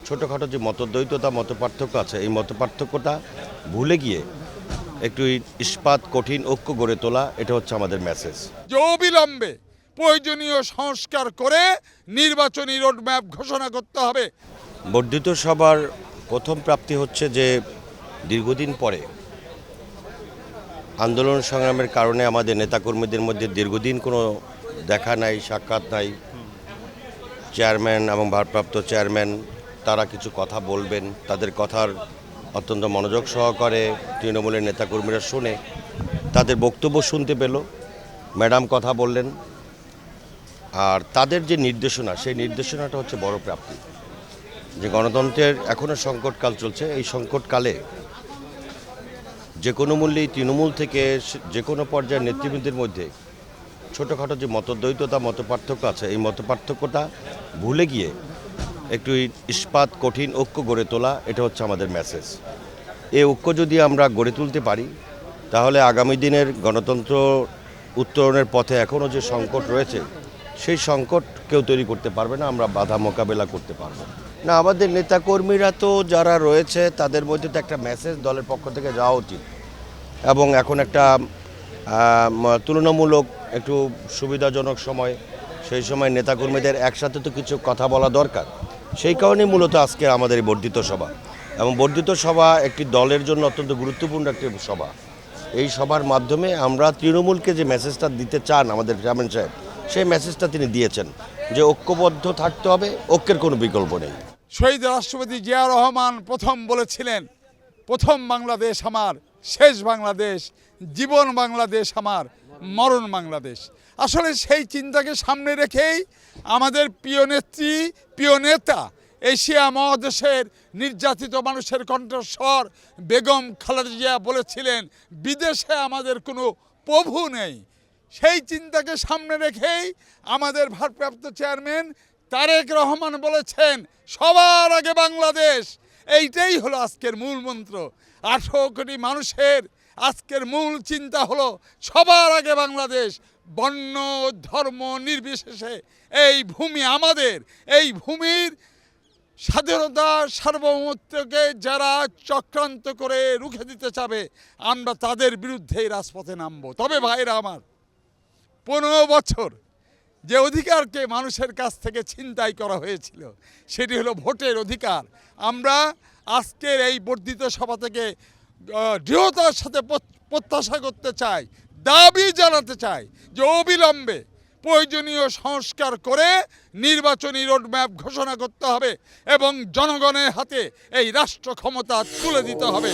ছোটোখাটো যে মতদ্বৈততা মতপার্থক্য আছে এই মতপার্থক্যটা ভুলে গিয়ে একটু ইস্পাত কঠিন ঐক্য গড়ে তোলা, এটা হচ্ছে আমাদের মেসেজ। যে অবিলম্বে প্রয়োজনীয় সংস্কার করে নির্বাচনী রোডম্যাপ ঘোষণা করতে হবে। বর্ধিত সভার প্রথম প্রাপ্তি হচ্ছে যে দীর্ঘদিন পরে আন্দোলন সংগ্রামের কারণে আমাদের নেতাকর্মীদের মধ্যে দীর্ঘদিন কোনো দেখা নাই, সাক্ষাৎ নাই। চেয়ারম্যান এবং ভারপ্রাপ্ত চেয়ারম্যান তারা কিছু কথা বলবেন, তাদের কথার অত্যন্ত মনোযোগ সহকারে তৃণমূলের নেতাকর্মীরা শুনে তাদের বক্তব্য শুনতে পেল। ম্যাডাম কথা বললেন, আর তাদের যে নির্দেশনা সেই নির্দেশনাটা হচ্ছে বড় প্রাপ্তি। যে গণতন্ত্রের এখনও সংকটকাল চলছে, এই সংকটকালে যে কোনো মূল্যেই তৃণমূল থেকে যে কোনো পর্যায়ের নেতৃবৃন্দের মধ্যে ছোটোখাটো যে মতদ্বৈততা মতপার্থক্য আছে এই মতপার্থক্যটা ভুলে গিয়ে একটু ইস্পাত কঠিন ঐক্য গড়ে তোলা, এটা হচ্ছে আমাদের মেসেজ। এই ঐক্য যদি আমরা গড়ে তুলতে পারি তাহলে আগামী দিনের গণতন্ত্র উত্তরণের পথে এখনও যে সংকট রয়েছে সেই সংকট কেউ তৈরি করতে পারবে না, আমরা বাধা মোকাবেলা করতে পারবো না। আমাদের নেতাকর্মীরা তো যারা রয়েছে তাদের মধ্যে তো একটা মেসেজ দলের পক্ষ থেকে যাওয়া উচিত, এবং এখন একটা তুলনামূলক একটু সুবিধাজনক সময়, সেই সময় নেতাকর্মীদের একসাথে তো কিছু কথা বলা দরকার। সেই কারণেই মূলত আজকে আমাদের এই বর্ধিত সভা, এবং বর্ধিত সভা একটি দলের জন্য অত্যন্ত গুরুত্বপূর্ণ একটি সভা। এই সভার মাধ্যমে আমরা তৃণমূলকে যে মেসেজটা দিতে চান আমাদের চেয়ারম্যান সাহেব, সেই মেসেজটা তিনি দিয়েছেন যে ঐক্যবদ্ধ থাকতে হবে, ঐক্যের কোনো বিকল্প নেই। শহীদ রাষ্ট্রপতি জিয়া রহমান প্রথম বলেছিলেন, প্রথম বাংলাদেশ আমার, শেষ বাংলাদেশ, জীবন বাংলাদেশ আমার, মরণ বাংলাদেশ। আসলে সেই চিন্তাকে সামনে রেখেই আমাদের প্রিয় নেত্রী, প্রিয় নেতা, এশিয়া মহাদেশের নির্যাতিত মানুষের কণ্ঠস্বর বেগম খালেদা জিয়া বলেছিলেন, বিদেশে আমাদের কোনো প্রভু নেই। সেই চিন্তাকে সামনে রেখেই আমাদের ভারপ্রাপ্ত চেয়ারম্যান তারেক রহমান বলেছেন, সবার আগে বাংলাদেশ। এইটাই হলো আজকের মূল মন্ত্র। 18 কোটি মানুষের আজকের মূল চিন্তা হলো সবার আগে বাংলাদেশ। বর্ণ ধর্ম নির্বিশেষে এই ভূমি আমাদের, এই ভূমির স্বাধীনতা সার্বভৌমত্বকে যারা চক্রান্ত করে রুখে দিতে চাবে আমরা তাদের বিরুদ্ধেই রাজপথে নামব। তবে ভাইরা আমার, 15 বছর যে অধিকারকে মানুষের কাছ থেকে ছিনতাই করা হয়েছিল সেটি হলো ভোটের অধিকার। আমরা আজকের এই বর্ধিত সভা থেকে দৃঢ়তার সাথে প্রত্যাশা করতে চাই, দাবি জানাতে চাই যে অবিলম্বে প্রয়োজনীয় সংস্কার করে নির্বাচনী রোডম্যাপ ঘোষণা করতে হবে এবং জনগণের হাতে এই রাষ্ট্র ক্ষমতা তুলে দিতে হবে।